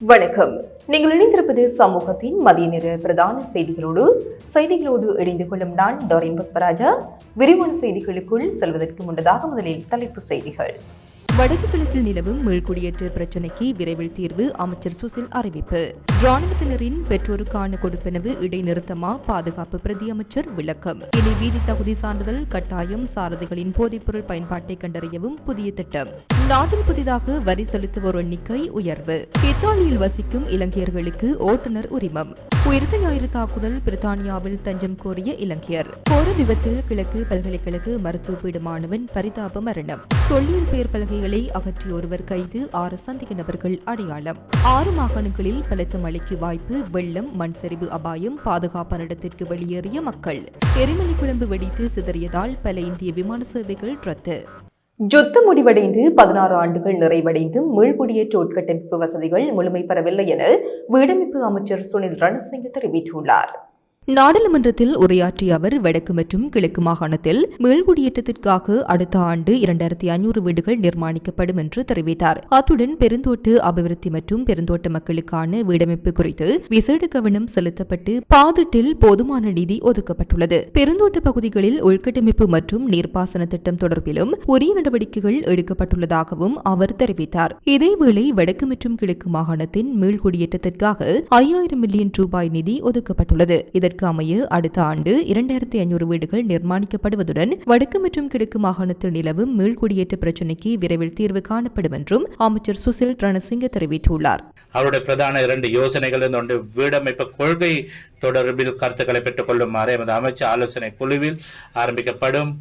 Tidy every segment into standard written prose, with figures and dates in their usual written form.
வணக்கம். நீங்கள் இணைந்திருப்பது சமூகத்தின் மதிய நேர பிரதான செய்திகளோடு இணைந்து கொள்ளும் நான் டாரின் புஷ்பராஜா. விரிவான செய்திகளுக்குள் செல்வதற்கு முன்னதாக முதலில் தலைப்புச் செய்திகள். வடக்கு கிழக்கில் நிலவும் மீள்குடியேற்ற பிரச்சினைக்கு விரைவில் தீர்வு, அமைச்சர் சுசில் அறிவிப்பு. ராணுவத்தினரின் பெற்றோருக்கான கொடுப்பனவு இடைநிறுத்தமா, பாதுகாப்பு பிரதி அமைச்சர் விளக்கம். இனி வீதி தகுதி சான்றிதழ் கட்டாயம், சாரதிகளின் போதைப்பொருள் பயன்பாட்டை கண்டறியவும் புதிய திட்டம். நாட்டில் புதிதாக வரி செலுத்துவோர் எண்ணிக்கை உயர்வு. இத்தாலியில் வசிக்கும் இலங்கையர்களுக்கு ஓட்டுநர் உரிமம். உயிர்த்த ஞாயிறு தாக்குதல், பிரித்தானியாவில் தஞ்சம் கோரிய இலங்கையர். கோர விபத்தில் கிழக்கு பல்கலைக்கழக மருத்துவ பீட மாணவன் பரிதாப மரணம். தொல்லியல் பெயர் பலகைகளை அகற்றிய ஒருவர் கைது, 6 சந்தேக நபர்கள் அடையாளம். 6 மாகாணங்களில் பலத்த மழைக்கு வாய்ப்பு, வெள்ளம், மண் சரிவு அபாயம், பாதுகாப்பான இடத்திற்கு வெளியேறிய மக்கள். எரிமலை குழம்பு வெடித்து சிதறியதால் பல இந்திய விமான சேவைகள் ரத்து. யுத்தம் முடிவடைந்து 16 ஆண்டுகள் நிறைவடைந்தும் மீள்குடியேற்ற உட்கட்டமைப்பு வசதிகள் முழுமை பெறவில்லை என வீடமைப்பு அமைச்சர் சுனில் ரணசிங்க தெரிவித்துள்ளார். நாடாளுமன்றத்தில் உரையாற்றிய அவர், வடக்கு மற்றும் கிழக்கு மாகாணத்தில் மீள்குடியேற்றத்திற்காக அடுத்த ஆண்டு 2500 வீடுகள் நிர்மாணிக்கப்படும் என்று தெரிவித்தார். அத்துடன் பெருந்தோட்ட அபிவிருத்தி மற்றும் பெருந்தோட்ட மக்களுக்கான வீடமைப்பு குறித்து விசேட கவனம் செலுத்தப்பட்டு பாதிட்டில் போதுமான நிதி ஒதுக்கப்பட்டுள்ளது. பெருந்தோட்ட பகுதிகளில் உள்கட்டமைப்பு மற்றும் நீர்ப்பாசன திட்டம் தொடர்பிலும் உரிய நடவடிக்கைகள் எடுக்கப்பட்டுள்ளதாகவும் அவர் தெரிவித்தார். இதேவேளை வடக்கு மற்றும் கிழக்கு மாகாணத்தின் மீள்குடியேற்றத்திற்காக 5000 மில்லியன் ரூபாய் நிதி ஒதுக்கப்பட்டுள்ளது. இதற்கு அமைய அடுத்த ஆண்டு 2500 வீடுகள் நிர்மாணிக்கப்படுவதுடன் வடக்கு மற்றும் கிழக்கு மாகாணத்தில் நிலவும் மீள்குடியேற்ற பிரச்சினைக்கு விரைவில் தீர்வு காணப்படும் என்றும் அமைச்சர் சுசில் ரணசிங்க தெரிவித்துள்ளார். அவருடைய பிரதான 2 யோசனைகள் ஒன்று வீடமைப்பு கொள்கை தொடர்பில் கருத்துக்களை பெற்றுக் கொள்ளுமாறு எமது அமைச்சர் ஆலோசனை குழுவில் ஆரம்பிக்கப்படும்.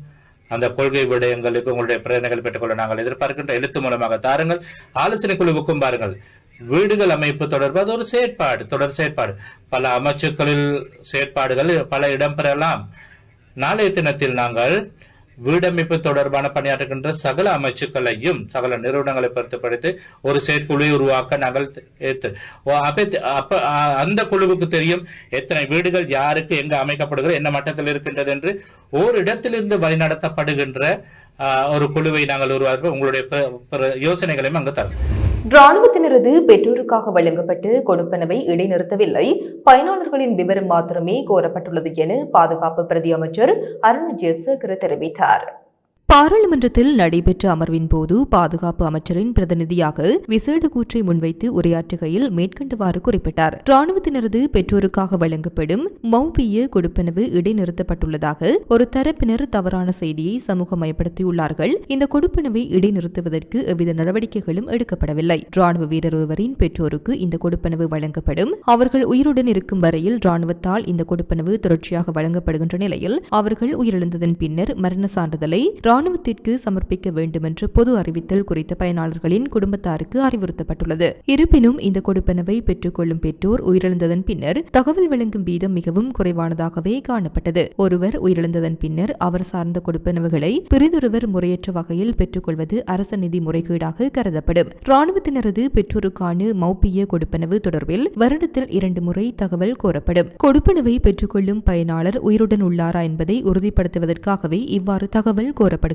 அந்த கொள்கை விடயங்களுக்கு உங்களுடைய பிரேரணைகள் பெற்றுக்கொள்ள நாங்கள் எதிர்பார்க்கின்ற எழுத்து மூலமாக தாருங்கள். ஆலோசனை குழுவுக்கும் பாருங்கள். வீடுகள் அமைப்பு தொடர்பாக ஒரு தொடர் செயற்பாடு, பல அமைச்சுக்களில் செயற்பாடுகள் பல இடம்பெறலாம். நாளைய தினத்தில் நாங்கள் வீடமைப்பு தொடர்பான பணியாற்றுகின்ற சகல அமைச்சுக்களையும் சகல நிறுவனங்களை பொறுத்தப்படுத்தி ஒரு செயற்குழுவை உருவாக்க நாங்கள் அந்த குழுவுக்கு தெரியும் எத்தனை வீடுகள் யாருக்கு எங்க அமைக்கப்படுகிறது, என்ன மட்டத்தில் இருக்கின்றது என்று ஓரிடத்திலிருந்து வழிநடத்தப்படுகின்ற ஒரு குழுவை நாங்கள் உருவாக்க உங்களுடைய யோசனைகளையும் அங்கு தரும். ராணுவத்தினரது பெற்றோருக்காக வழங்கப்பட்டு கொடுப்பனவை இடைநிறுத்தவில்லை, பயனாளர்களின் விவரம் மாத்திரமே கோரப்பட்டுள்ளது என பாதுகாப்பு பிரதி அமைச்சர் அருண் ஜெயசேகர தெரிவித்தார். பாராளுமன்றத்தில் நடைபெற்ற அமர்வின் போது பாதுகாப்பு அமைச்சரின் பிரதிநிதியாக விசேட கூற்றை முன்வைத்து உரையாற்றுகையில் மேற்கண்டவாறு குறிப்பிட்டார். ராணுவத்தினரது பெற்றோருக்காக வழங்கப்படும் மௌபிய கொடுப்பனவு இடைநிறுத்தப்பட்டுள்ளதாக ஒரு தரப்பினர் தவறான செய்தியை சமூகமயப்படுத்தியுள்ளார்கள். இந்த கொடுப்பனவை இடைநிறுத்துவதற்கு எவ்வித நடவடிக்கைகளும் எடுக்கப்படவில்லை. ராணுவ வீரர் ஒருவரின் பெற்றோருக்கு இந்த கொடுப்பனவு வழங்கப்படும். அவர்கள் உயிருடன் இருக்கும் வரையில் ராணுவத்தால் இந்த கொடுப்பனவு தொடர்ச்சியாக வழங்கப்படுகின்ற நிலையில் அவர்கள் உயிரிழந்ததன் பின்னர் மரண சான்றிதழை ராணுவத்திற்கு சமர்ப்பிக்க வேண்டும் என்று பொது அறிவித்தல் குறித்த பயனாளர்களின் குடும்பத்தாருக்கு அறிவுறுத்தப்பட்டுள்ளது. இருப்பினும் இந்த கொடுப்பனவை பெற்றுக்கொள்ளும் பெற்றோர் உயிரிழந்ததன் பின்னர் தகவல் வழங்கும் வீதம் மிகவும் குறைவானதாகவே காணப்பட்டது. ஒருவர் உயிரிழந்ததன் பின்னர் அவர் சார்ந்த கொடுப்பனவுகளை பிறிதொருவர் முறையற்ற வகையில் பெற்றுக்கொள்வது அரச நிதி முறைகேடாக கருதப்படும். ராணுவத்தினரது பெற்றோருக்கான மௌபிய கொடுப்பனவு தொடர்பில் வருடத்தில் 2 முறை தகவல் கோரப்படும். கொடுப்பனவை பெற்றுக்கொள்ளும் பயனாளர் உயிருடன் உள்ளாரா என்பதை உறுதிப்படுத்துவதற்காகவே இவ்வாறு தகவல் கோரப்படும்.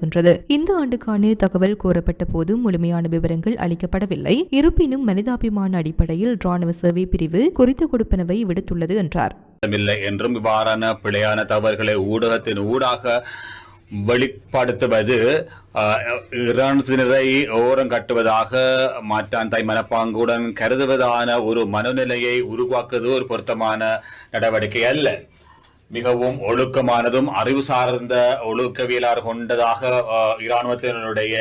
இந்த ஆண்டுக்கான தகவல் கோரப்பட்ட போது முழுமையான விவரங்கள் அளிக்கப்படவில்லை. இருப்பினும் மனிதாபிமான அடிப்படையில் ராணுவ சேவை பிரிவு குறித்த கொடுப்பனவை விடுத்துள்ளது என்றார். என்றும் இவ்வாறான பிழையான தவறுகளை ஊடகத்தின் ஊடாக வெளிப்படுத்துவது இராணுவத்தினரை ஓரம் கட்டுவதாக மாற்றான் தாய் மனப்பாங்குடன் கருதுவதான ஒரு மனநிலையை உருவாக்குவது ஒரு பொருத்தமான நடவடிக்கை அல்ல. மிகவும் ஒழுக்கமானதும் அறிவு சார்ந்த ஒழுக்கவியலார் கொண்டதாக இராணுவத்தினருடைய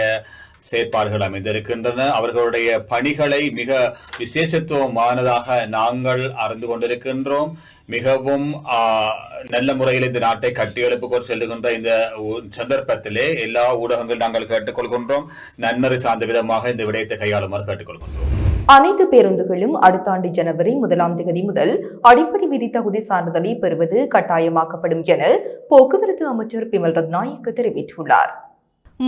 செயற்பாடுகள் அமைந்திருக்கின்றன. அவர்களுடைய பணிகளை மிக விசேஷத்துவமானதாக நாங்கள் அறிந்து கொண்டிருக்கின்றோம். மிகவும் நல்ல முறையில் இந்த நாட்டை கட்டியெழுப்புக்கொண்டு செல்லுகின்ற இந்த சந்தர்ப்பத்திலே எல்லா ஊடகங்கள் நாங்கள் கேட்டுக்கொள்கின்றோம். நன்மறை சார்ந்த விதமாக இந்த விடயத்தை கையாளுமாறு கேட்டுக்கொள்கின்றோம். அனைத்து பேருந்துகளும் அடுத்த ஆண்டு ஜனவரி 1ஆம் தேதி முதல் அடிப்படை விதி தகுதி சான்றிதழை பெறுவது கட்டாயமாக்கப்படும் என போக்குவரத்து அமைச்சர் பிமல் ரத்நாயக்க தெரிவித்துள்ளார்.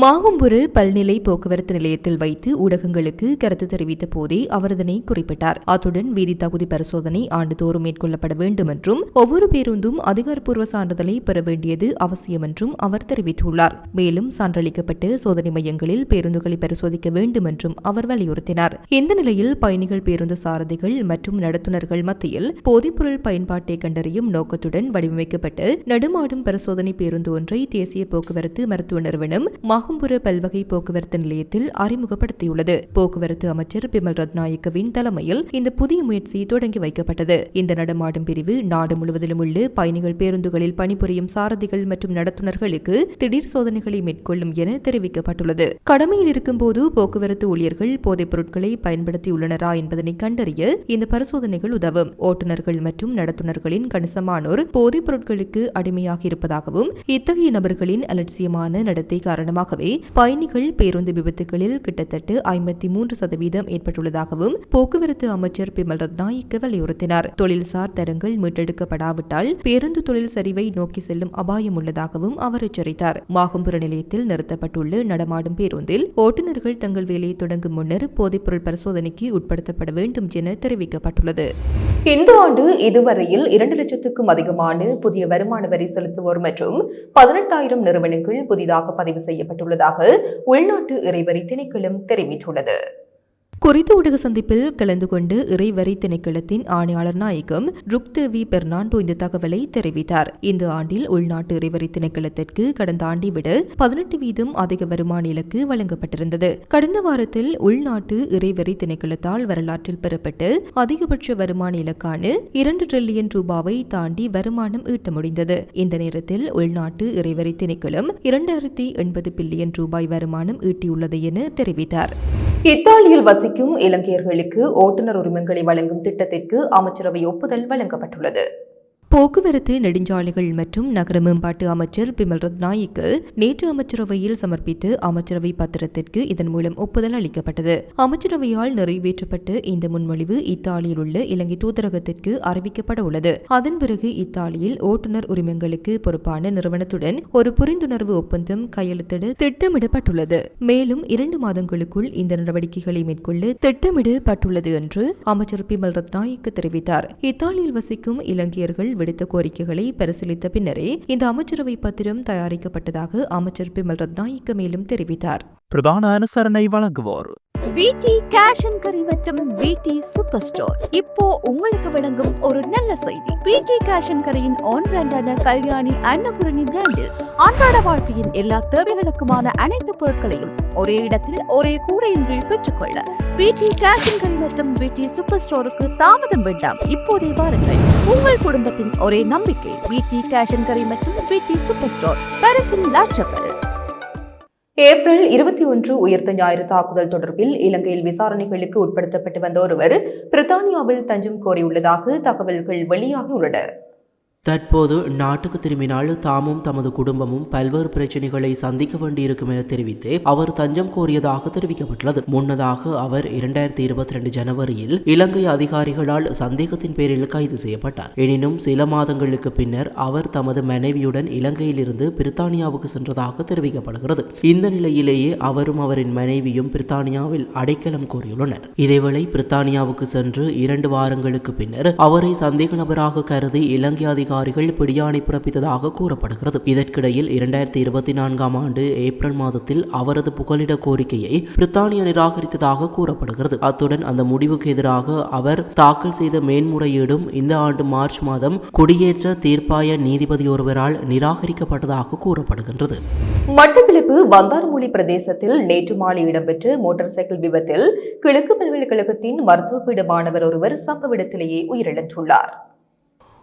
மாகும்புரு பல்நிலை போக்குவரத்து நிலையத்தில் வைத்து ஊடகங்களுக்கு கருத்து தெரிவித்த போதே அவர் இதனை குறிப்பிட்டார். அத்துடன் வீதி தகுதி பரிசோதனை ஆண்டுதோறும் மேற்கொள்ளப்பட வேண்டும் என்றும் ஒவ்வொரு பேருந்தும் அதிகாரப்பூர்வ சான்றிதழை பெற வேண்டியது அவசியம் என்றும் அவர் தெரிவித்துள்ளார். மேலும் சான்றளிக்கப்பட்ட சோதனை மையங்களில் பேருந்துகளை பரிசோதிக்க வேண்டும் என்றும் அவர் வலியுறுத்தினார். இந்த நிலையில் பயணிகள், பேருந்து சாரதிகள் மற்றும் நடத்துனர்கள் மத்தியில் போதைப்பொருள் பயன்பாட்டை கண்டறியும் நோக்கத்துடன் வடிவமைக்கப்பட்ட நடுமாடும் பரிசோதனை பேருந்து ஒன்றை தேசிய போக்குவரத்து மருத்துவ நிறுவனம் மாகும்புர பல்வகை போக்குவரத்து நிலையத்தில் அறிமுகப்படுத்தியுள்ளது. போக்குவரத்து அமைச்சர் பிமல் ரத்நாயக்கவின் தலைமையில் இந்த புதிய முயற்சி தொடங்கி வைக்கப்பட்டது. இந்த நடமாடும் பிரிவு நாடு முழுவதிலும் உள்ள பயணிகள் பேருந்துகளில் பணிபுரியும் சாரதிகள் மற்றும் நடத்துனர்களுக்கு திடீர் சோதனைகளை மேற்கொள்ளும் என தெரிவிக்கப்பட்டுள்ளது. கடமையில் இருக்கும்போது போக்குவரத்து ஊழியர்கள் போதைப் பொருட்களை பயன்படுத்தியுள்ளனரா என்பதனை கண்டறிய இந்த பரிசோதனைகள் உதவும். ஓட்டுநர்கள் மற்றும் நடத்துனர்களின் கணிசமானோர் போதைப் பொருட்களுக்கு அடிமையாகி இருப்பதாகவும் இத்தகைய நபர்களின் அலட்சியமான நடத்தை காரணமாக பயணிகள் பேருந்து விபத்துகளில் கிட்டத்தட்ட 53% ஏற்பட்டுள்ளதாகவும் போக்குவரத்து அமைச்சர் பிமல் ரத்நாயக்க வலியுறுத்தினார். தொழில்சார் தரங்கள் மீட்டெடுக்கப்படாவிட்டால் பேருந்து தொழில் சரிவை நோக்கி செல்லும் அபாயம் உள்ளதாகவும் அவர் எச்சரித்தார். மாகும்புர நிலையத்தில் நிறுத்தப்பட்டுள்ள நடமாடும் பேருந்தில் ஓட்டுநர்கள் தங்கள் வேலையை தொடங்கும் முன்னர் போதைப்பொருள் பரிசோதனைக்கு உட்படுத்தப்பட வேண்டும் என தெரிவிக்கப்பட்டுள்ளது. இந்த ஆண்டு இதுவரையில் 2 லட்சத்துக்கும் அதிகமான புதிய வருமான வரி செலுத்துவோர் மற்றும் 18,000 நிறுவனங்கள் புதிதாக பதிவு செய்யப்பட்டுள்ளதாக உள்நாட்டு இறைவரி திணைக்களம் தெரிவித்துள்ளது. குறித்த ஊடக சந்திப்பில் கலந்து கொண்டு இறைவரி திணைக்களத்தின் ஆணையாளர் நாயகம் ருக்தேவி பெர்னாண்டோ இந்த தகவலை தெரிவித்தார். இந்த ஆண்டில் உள்நாட்டு இறைவரி திணைக்களத்திற்கு கடந்த ஆண்டை விட 18% அதிக வருமான இலக்கு வழங்கப்பட்டிருந்தது. கடந்த வாரத்தில் உள்நாட்டு இறைவரி திணைக்களத்தால் வரலாற்றில் பெறப்பட்ட அதிகபட்ச வருமான இலக்கான 2 டிரில்லியன் ரூபாவை தாண்டி வருமானம் ஈட்ட முடிந்தது. இந்த நேரத்தில் உள்நாட்டு இறைவரி திணைக்களம் 280 பில்லியன் ரூபாய் வருமானம் ஈட்டியுள்ளது என தெரிவித்தார். இத்தாலியில் வசிக்கும் இலங்கையர்களுக்கு ஓட்டுநர் உரிமங்களை வழங்கும் திட்டத்திற்கு அமைச்சரவை ஒப்புதல் வழங்கப்பட்டுள்ளது. போக்குவரத்து, நெடுஞ்சாலைகள் மற்றும் நகர மேம்பாட்டு அமைச்சர் பிமல் ரத்நாயக்க நேற்று அமைச்சரவையில் சமர்ப்பித்து அமைச்சரவை பத்திரத்திற்கு இதன் மூலம் ஒப்புதல் அளிக்கப்பட்டது. அமைச்சரவையால் நிறைவேற்றப்பட்ட இந்த முன்மொழிவு இத்தாலியில் உள்ள இலங்கை தூதரகத்திற்கு அறிவிக்கப்பட உள்ளது. அதன் பிறகு இத்தாலியில் ஓட்டுநர் உரிமங்களுக்கு பொறுப்பான நிறுவனத்துடன் ஒரு புரிந்துணர்வு ஒப்பந்தம் கையெழுத்திட திட்டமிடப்பட்டுள்ளது. மேலும் 2 மாதங்களுக்குள் இந்த நடவடிக்கைகளை மேற்கொள்ள திட்டமிடப்பட்டுள்ளது என்று அமைச்சர் பிமல் ரத்நாயக்க தெரிவித்தார். இத்தாலியில் வசிக்கும் இலங்கையர்கள் விடுத்த கோரிக்கைகளை பரிசீலித்த பின்னரே இந்த அமைச்சரவை பத்திரம் தயாரிக்கப்பட்டதாக அமைச்சர் பிமல் ரத்நாயக்க மேலும் தெரிவித்தார். பிரதான அனுசரணை வழங்குவோர் BT கேஷ் அண்ட் கரி மற்றும் BT சூப்பர் ஸ்டோர். இப்போ உங்களுக்கு வழங்கும் ஒரு நல்ல செய்தி. BT கேஷ் அண்ட் கரியின் ஆன் பிராண்டான கல்யாணி அன்னபூரணி பிராண்டில் அன்றாட வாழ்க்கையின் எல்லா தேவைகளுக்குமான அனைத்து பொருட்களையும் ஒரே இடத்தில் ஒரே கூரையின் கீழ் பெற்றுக்கொள்ள BT கேஷ் அண்ட் கரி மற்றும் BT சூப்பர் ஸ்டோருக்கு தாமதம் வேண்டாம். இப்போதே வாருங்கள். உங்கள் குடும்பத்தின் ஒரே நம்பிக்கை BT கேஷ் அண்ட் கரி மற்றும் BT சூப்பர் ஸ்டோர், பாரிஸின் லா சப்பல். ஏப்ரல் 21 உயிர்த்த ஞாயிறு தாக்குதல் தொடர்பில் இலங்கையில் விசாரணைகளுக்கு உட்படுத்தப்பட்டு வந்த ஒருவர் பிரித்தானியாவில் தஞ்சம் கோரியுள்ளதாக தகவல்கள் வெளியாகியுள்ளன. தற்போது நாட்டுக்கு திரும்பினால் தாமும் தமது குடும்பமும் பல்வேறு பிரச்சனைகளை சந்திக்க வேண்டியிருக்கும் என தெரிவித்து அவர் தஞ்சம் கோரியதாக தெரிவிக்கப்பட்டுள்ளது. முன்னதாக அவர் 2022 ஜனவரியில் இலங்கை அதிகாரிகளால் சந்தேகத்தின் பேரில் கைது செய்யப்பட்டார். எனினும் சில மாதங்களுக்கு பின்னர் அவர் தமது மனைவியுடன் இலங்கையிலிருந்து பிரித்தானியாவுக்கு சென்றதாக தெரிவிக்கப்படுகிறது. இந்த நிலையிலேயே அவரும் அவரின் மனைவியும் பிரித்தானியாவில் அடைக்கலம் கோரியுள்ளனர். இதேவேளை பிரித்தானியாவுக்கு சென்று 2 வாரங்களுக்கு பின்னர் அவரை சந்தேக நபராக கருதி இலங்கை அதிகாரிகள் பிடியாணை பிறப்பித்ததாக கூறப்படுகிறது. இதற்கிடையில் 2024 ஆண்டு ஏப்ரல் மாதத்தில் அவரது புகலிட கோரிக்கையை பிரித்தானியா நிராகரித்ததாக கூறப்படுகிறது. அத்துடன் அந்த முடிவுக்கு எதிராக அவர் தாக்கல் செய்த மேன்முறையீடும் இந்த ஆண்டு மார்ச் மாதம் குடியேற்ற தீர்ப்பாய நீதிபதி ஒருவரால் நிராகரிக்கப்பட்டதாக கூறப்படுகின்றது. மட்டக்களப்பு வந்தார்மூழி பிரதேசத்தில் நேற்று மாலை இடம்பெற்ற மோட்டார் சைக்கிள் விபத்தில் கிழக்கு பல்கலைக்கழகத்தின் மருத்துவ பீட மாணவர் ஒருவர் சம்பவ இடத்திலேயே உயிரிழந்துள்ளார்.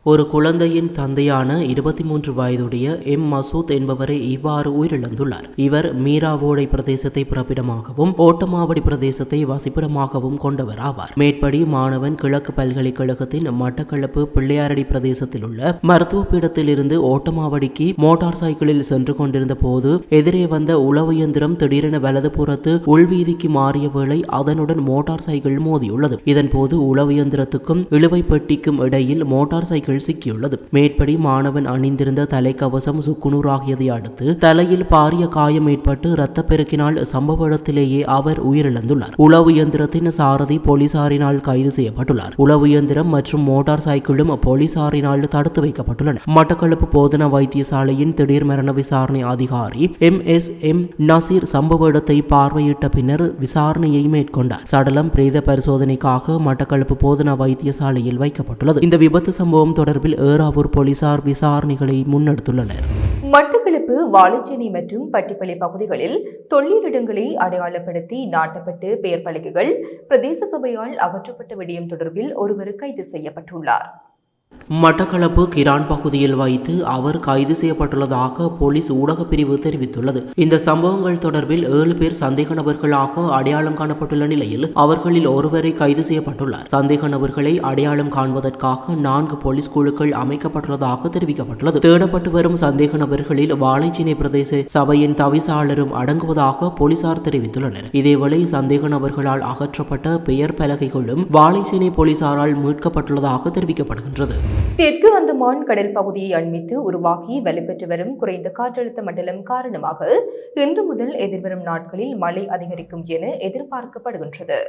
ஒரு குழந்தையின் தந்தையான 23 வயதுடைய எம் மசூத் என்பவரை இவ்வாறு உயிரிழந்துள்ளார். இவர் மீராவோடை பிரதேசத்தை பிறப்பிடமாகவும் ஓட்டமாவடி பிரதேசத்தை வசிப்பிடமாகவும் கொண்டவர் ஆவார். மேற்படி மாணவன் கிழக்கு பல்கலைக்கழகத்தின் மட்டக்களப்பு பிள்ளையாரடி பிரதேசத்தில் உள்ள மருத்துவ பீடத்தில் இருந்து ஓட்டமாவடிக்கு மோட்டார் சைக்கிளில் சென்று கொண்டிருந்த போது எதிரே வந்த உளவு இயந்திரம் திடீரென வலது புறத்து உள்வீதிக்கு மாறிய வேளை அதனுடன் மோட்டார் சைக்கிள் மோதியுள்ளது. இதன் போது உளவு இயந்திரத்துக்கும் இழுவை பெட்டிக்கும் இடையில் மோட்டார் சைக்கிள் கீழ் சிக்கியுள்ளது. மேற்படி மாணவன் அணிந்திருந்த தலைக்கவசம் சுக்குநூறாகியதை அடுத்து தலையில் பாரிய காயம் ஏற்பட்டு இரத்தப்பெருக்கினால் சம்பவ இடத்திலேயே அவர் உயிரிழந்துள்ளார். உளவு இயந்திரத்தின் சாரதி போலீசாரினால் கைது செய்யப்பட்டுள்ளார். உளவு இயந்திரம் மற்றும் மோட்டார் சைக்கிளும் போலீசாரினால் தடுத்து வைக்கப்பட்டுள்ளன. மட்டக்களப்பு போதனா வைத்தியசாலையின் திடீர் மரண விசாரணை அதிகாரி MSM நசீர் சம்பவ இடத்தை பார்வையிட்ட பின்னர் விசாரணையை மேற்கொண்டார். சடலம் பிரேத பரிசோதனைக்காக மட்டக்களப்பு போதனா வைத்தியசாலையில் வைக்கப்பட்டுள்ளது. இந்த விபத்து சம்பவம் தொடர்பில் ஏறாவூர் போலீசார் விசாரணைகளை முன்னெடுத்துள்ளனர். மட்டக்களப்பு வாழைச்சேனை மற்றும் பட்டிப்பளை பகுதிகளில் தொழிலிடங்களை அடையாளப்படுத்தி நாட்டப்பட்டு பெயர் பலகைகள் பிரதேச சபையால் அகற்றப்பட்ட விடயம் தொடர்பில் ஒருவர் கைது செய்யப்பட்டுள்ளார். மட்டக்களப்பு கிரான் பகுதியில் வைத்து அவர் கைது செய்யப்பட்டுள்ளதாக போலீஸ் ஊடகப் பிரிவு தெரிவித்துள்ளது. இந்த சம்பவங்கள் தொடர்பில் 7 பேர் சந்தேக நபர்களாக அடையாளம் காணப்பட்டுள்ள நிலையில் அவர்களில் ஒருவரை கைது செய்யப்பட்டுள்ளார். சந்தேக நபர்களை அடையாளம் காண்பதற்காக 4 போலீஸ் குழுக்கள் அமைக்கப்பட்டுள்ளதாக தெரிவிக்கப்பட்டுள்ளது. தேடப்பட்டு வரும் சந்தேக நபர்களில் வாழைச்சேனை பிரதேச சபையின் தவிசாளரும் அடங்குவதாக போலீசார் தெரிவித்துள்ளனர். இதேவேளை சந்தேக நபர்களால் அகற்றப்பட்ட பெயர் பலகைகளும் வாழைச்சேனை போலீசாரால் மீட்கப்பட்டுள்ளதாக தெரிவிக்கப்படுகின்றது. தெற்கு அந்தமான் கடல் பகுதியை அண்மித்து உருவாகி வலுப்பெற்று வரும் குறைந்த காற்றழுத்த மண்டலம் காரணமாக இன்று முதல் எதிர்வரும் நாட்களில் மழை அதிகரிக்கும் என எதிர்பார்க்கப்படுகின்றது.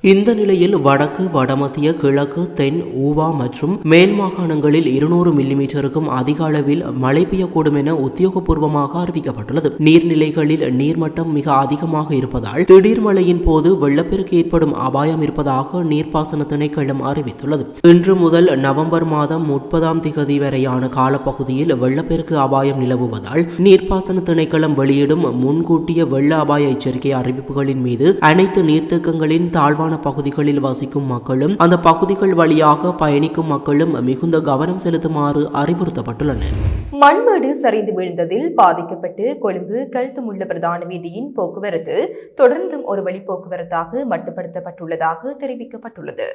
இந்த நிலையில் வடக்கு, வடமத்திய, கிழக்கு, தென், ஊவா மற்றும் மேல் மாகாணங்களில் 200 மில்லிமீட்டருக்கும் அதிக அளவில் மழை பெய்யக்கூடும் என உத்தியோகபூர்வமாக அறிவிக்கப்பட்டுள்ளது. நீர்நிலைகளில் நீர்மட்டம் மிக அதிகமாக இருப்பதால் திடீர் மழையின் போது வெள்ளப்பெருக்கு ஏற்படும் அபாயம் இருப்பதாக நீர்ப்பாசன திணைக்களம் அறிவித்துள்ளது. இன்று முதல் நவம்பர் மாதம் 30ஆம் திகதி வரையான காலப்பகுதியில் வெள்ளப்பெருக்கு அபாயம் நிலவுவதால் நீர்ப்பாசன திணைக்களம் வெளியிடும் முன்கூட்டிய வெள்ள அபாய எச்சரிக்கை அறிவிப்புகளின் மீது அனைத்து நீர்த்தேக்கங்களின் தாழ்வான பகுதிகளில் வசிக்கும் மக்களும் அந்த பகுதிகள் வழியாக பயணிக்கும் மக்களும் மிகுந்த கவனம் செலுத்துமாறு அறிவுறுத்தப்பட்டுள்ளனர். மண்மேடு சரிந்து வீழ்ந்ததில் பாதிக்கப்பட்டு கொழும்பு கல்துமுள்ள பிரதான வீதியின் போக்குவரத்து தொடர்ந்தும் ஒரு வழி போக்குவரத்தாக மட்டுப்படுத்தப்பட்டுள்ளதாக தெரிவிக்கப்பட்டுள்ளது.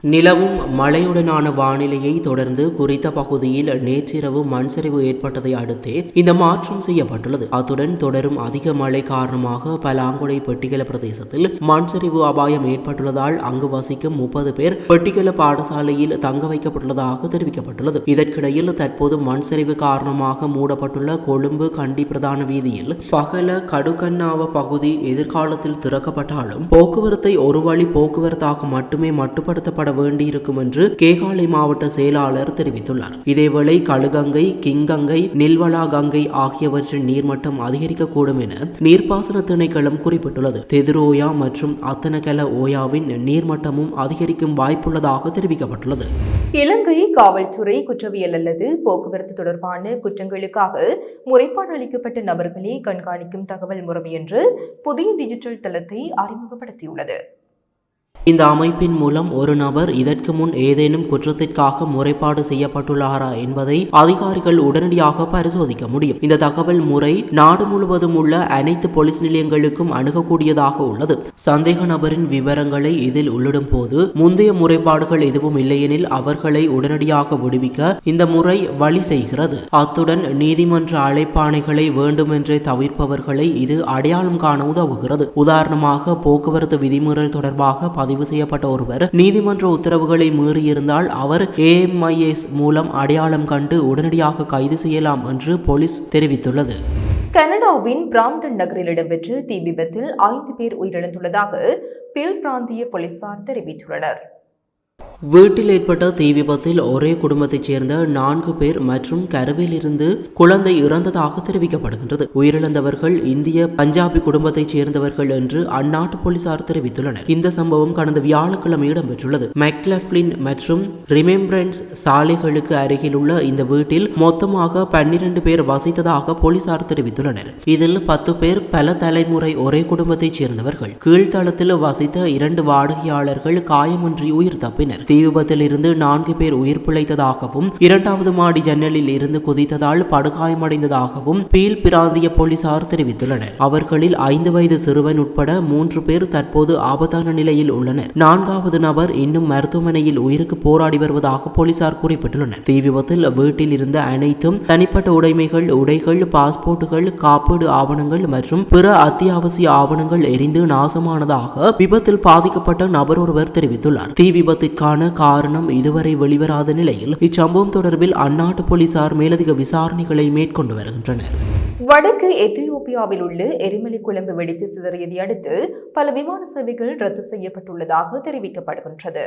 நிலவும் மழையுடனான வானிலையை தொடர்ந்து குறித்த பகுதியில் நேற்றிரவு மண் சரிவு ஏற்பட்டதை அடுத்தே இந்த மாற்றம் செய்யப்பட்டுள்ளது. அத்துடன் தொடரும் அதிக மழை காரணமாக பலாங்குடை பெட்டிகல பிரதேசத்தில் மண் சரிவு அபாயம் ஏற்பட்டுள்ளதால் அங்கு வசிக்கும் 30 பேர் பெட்டிகல பாடசாலையில் தங்க வைக்கப்பட்டுள்ளதாக தெரிவிக்கப்பட்டுள்ளது. இதற்கிடையில் தற்போது மண் சரிவு காரணமாக மூடப்பட்டுள்ள கொழும்பு கண்டி பிரதான வீதியில் பகல கடுகண்ணாவ பகுதி எதிர்காலத்தில் திறக்கப்பட்டாலும் போக்குவரத்தை ஒரு வழி போக்குவரத்தாக மட்டுமே மட்டுப்படுத்தப்பட வேண்டியிருக்கும் என்று கேகாலை மாவட்ட செயலாளர் தெரிவித்துள்ளார். இதேவேளை கழுகங்கை, கிங்கங்கை, நில்வலா கங்கை ஆகியவற்றின் நீர்மட்டம் அதிகரிக்கக்கூடும் என நீர்ப்பாசன திணைக்களம் குறிப்பிட்டுள்ளது. தெதிரோயா மற்றும் அத்தனகல ஓயாவின் நீர்மட்டமும் அதிகரிக்கும் வாய்ப்புள்ளதாக தெரிவிக்கப்பட்டுள்ளது. இலங்கை காவல்துறை குற்றவியல் அல்லது போக்குவரத்து தொடர்பான குற்றங்களுக்காக முறைப்பாடு அளிக்கப்பட்ட நபர்களை கண்காணிக்கும் தகவல் முறை என்று புதிய டிஜிட்டல் தளத்தை அறிமுகப்படுத்தியுள்ளது. இந்த அமைப்பின் மூலம் ஒரு நபர் இதற்கு முன் ஏதேனும் குற்றத்திற்காக முறைப்பாடு செய்யப்பட்டுள்ளாரா என்பதை அதிகாரிகள் உடனடியாக பரிசோதிக்க முடியும். இந்த தகவல் முறை நாடு முழுவதும் உள்ள அனைத்து போலீஸ் நிலையங்களுக்கும் அணுகக்கூடியதாக உள்ளது. சந்தேக நபரின் விவரங்களை இதில் உள்ளிடும் போது முந்தைய முறைப்பாடுகள் எதுவும் இல்லையெனில் அவர்களை உடனடியாக விடுவிக்க இந்த முறை வழி செய்கிறது. அத்துடன் நீதிமன்ற அழைப்பாணைகளை வேண்டுமென்றே தவிர்ப்பவர்களை இது அடையாளம் காண உதவுகிறது. உதாரணமாக போக்குவரத்து விதிமீறல் தொடர்பாக பதிவு செய்யப்பட்ட ஒருவர் நீதிமன்ற உத்தரவுகளை மீறியிருந்தால் அவர் AMIS மூலம் அடையாளம் கண்டு உடனடியாக கைது செய்யலாம் என்று போலீஸ் தெரிவித்துள்ளது. கனடாவின் பிராம்டன் நகரில் இடம்பெற்ற தீ விபத்தில் 5 பேர் உயிரிழந்துள்ளதாக பில் பிராந்திய போலீசார் தெரிவித்துள்ளனர். வீட்டில் ஏற்பட்ட தீ விபத்தில் ஒரே குடும்பத்தைச் சேர்ந்த 4 பேர் மற்றும் கருவில் இருந்து குழந்தை இறந்ததாக தெரிவிக்கப்படுகின்றது. உயிரிழந்தவர்கள் இந்திய பஞ்சாபி குடும்பத்தைச் சேர்ந்தவர்கள் என்று அந்நாட்டு போலீசார் தெரிவித்துள்ளனர். இந்த சம்பவம் கடந்த வியாழக்கிழமை இடம்பெற்றுள்ளது. மெக்லஃப்லின் மற்றும் ரிமெம்பரன்ஸ் சாலைகளுக்கு அருகில் உள்ள இந்த வீட்டில் மொத்தமாக 12 பேர் வசித்ததாக போலீசார் தெரிவித்துள்ளனர். இதில் 10 பேர் பல தலைமுறை ஒரே குடும்பத்தைச் சேர்ந்தவர்கள். கீழ்த்தளத்தில் வசித்த 2 வாடகையாளர்கள் காயமின்றி உயிர் தப்பினர். தீ விபத்தில் இருந்து 4 பேர் உயிர் பிழைத்ததாகவும் 2வது மாடி ஜன்னலில் இருந்து குதித்ததால் படுகாயமடைந்ததாகவும் பீல் பிராந்திய போலீசார் தெரிவித்துள்ளனர். அவர்களில் 5 வயது சிறுவன் உட்பட 3 பேர் தற்போது ஆபத்தான நிலையில் உள்ளனர். 4வது நபர் இன்னும் மருத்துவமனையில் உயிருக்கு போராடி வருவதாக போலீசார் குறிப்பிட்டுள்ளனர். தீ விபத்தில் வீட்டில் இருந்த அனைத்தும் தனிப்பட்ட உடைமைகள், உடைகள், பாஸ்போர்ட்டுகள், காப்பீடு ஆவணங்கள் மற்றும் பிற அத்தியாவசிய ஆவணங்கள் எரிந்து நாசமானதாக விபத்தில் பாதிக்கப்பட்ட நபர் ஒருவர் தெரிவித்துள்ளார். தீ விபத்திற்கான தொடர்பிலான காரணம் இதுவரை வெளிவராத நிலையில் இச்சம்பவம் தொடர்பில் அந்நாட்டு போலீசார் மேலதிக விசாரணைகளை மேற்கொண்டு வருகின்றனர். வடக்கு எத்தியோப்பியாவில் உள்ள எரிமலை குழம்பு வெடித்து சிதறியதை அடுத்து பல விமான சேவைகள் ரத்து செய்யப்பட்டுள்ளதாக தெரிவிக்கப்படுகின்றது.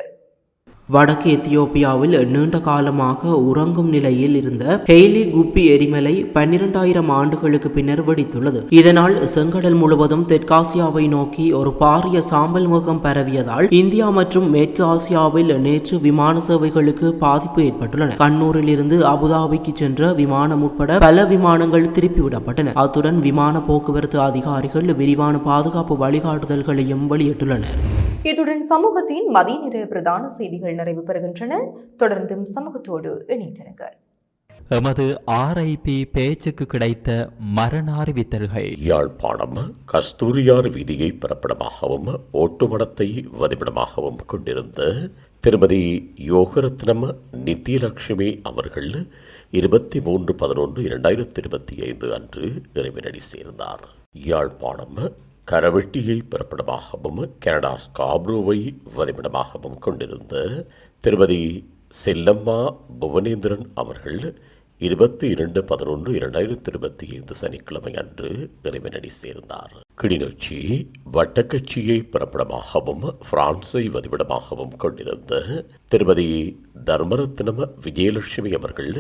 வடக்கு எத்தியோப்பியாவில் நீண்ட காலமாக உறங்கும் நிலையில் இருந்த ஹெய்லி குப்பி எரிமலை 12,000 ஆண்டுகளுக்கு பின்னர் வெடித்துள்ளது. இதனால் செங்கடல் முழுவதும் தெற்காசியாவை நோக்கி ஒரு பாரிய சாம்பல் முகம் பரவியதால் இந்தியா மற்றும் மேற்கு ஆசியாவில் நேற்று விமான சேவைகளுக்கு பாதிப்பு ஏற்பட்டுள்ளன. கண்ணூரில் இருந்து அபுதாபிக்கு சென்ற விமானம் உட்பட பல விமானங்கள் திருப்பிவிடப்பட்டன. அத்துடன் விமான போக்குவரத்து அதிகாரிகள் விரிவான பாதுகாப்பு வழிகாட்டுதல்களையும் வெளியிட்டுள்ளனர். இத்துடன் சமூகத்தின் மதிய நேர பிரதான செய்திகள் நிறைவு பெறுகின்றன. தொடர்ந்தும் சமூகத்தோடு இணைந்திருங்கள். எமது RIP பேச்சுக்கு கிடைத்த மரண அறிவித்தல்கள். யாழ்ப்பாணம் கஸ்தூரியார் வீதியை பிறப்பிடமாகவும் ஓட்டுமடத்தை வதிப்பிடமாகவும் கொண்டிருந்த திருமதி யோகரத்னம் நித்யலட்சுமி அவர்கள் 23/11/2025 அன்று இறைவனடி சேர்ந்தார். யாழ்ப்பாணம் கரவெட்டியை பிறப்பிடமாகவும் கனடா ஸ்காப்ரோவை வதிப்பிடமாகவும் கொண்டிருந்த திருமதி செல்லம்மா புவனேந்திரன் அவர்கள் 22/11/2025 சனிக்கிழமை அன்று இறைவனடி சேர்ந்தார். கிளிநொச்சி வட்டக்கட்சியை பிறப்பிடமாகவும் பிரான்ஸை வதிப்பிடமாகவும் கொண்டிருந்த திருமதி தர்மரத்னம் விஜயலட்சுமி அவர்கள்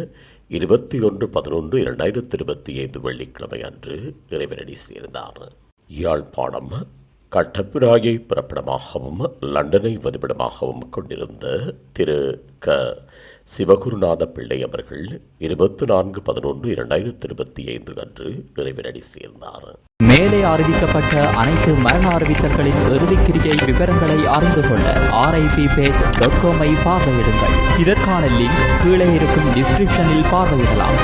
21/11/2025 வெள்ளிக்கிழமை அன்று இறைவனடி சேர்ந்தார். யாழ்ப்பாணம் கட்டப்பிராயை பிறப்பிடமாகவும் லண்டனை வதிப்பிடமாகவும் கொண்டிருந்த திரு க சிவகுருநாத பிள்ளை அவர்கள் 24/11/2025 அன்று இறைவனடி சேர்ந்தார். மேலே அறிவிக்கப்பட்ட அனைத்து மரண அறிவித்தல்களின் இறுதிக்கிரியை விவரங்களை அறிந்து கொள்ள RIPpage.com பார்வையிடுங்கள். இதற்கான லிங்க் கீழே இருக்கும் டிஸ்கிரிப்ஷனில் பார்வையிடலாம்.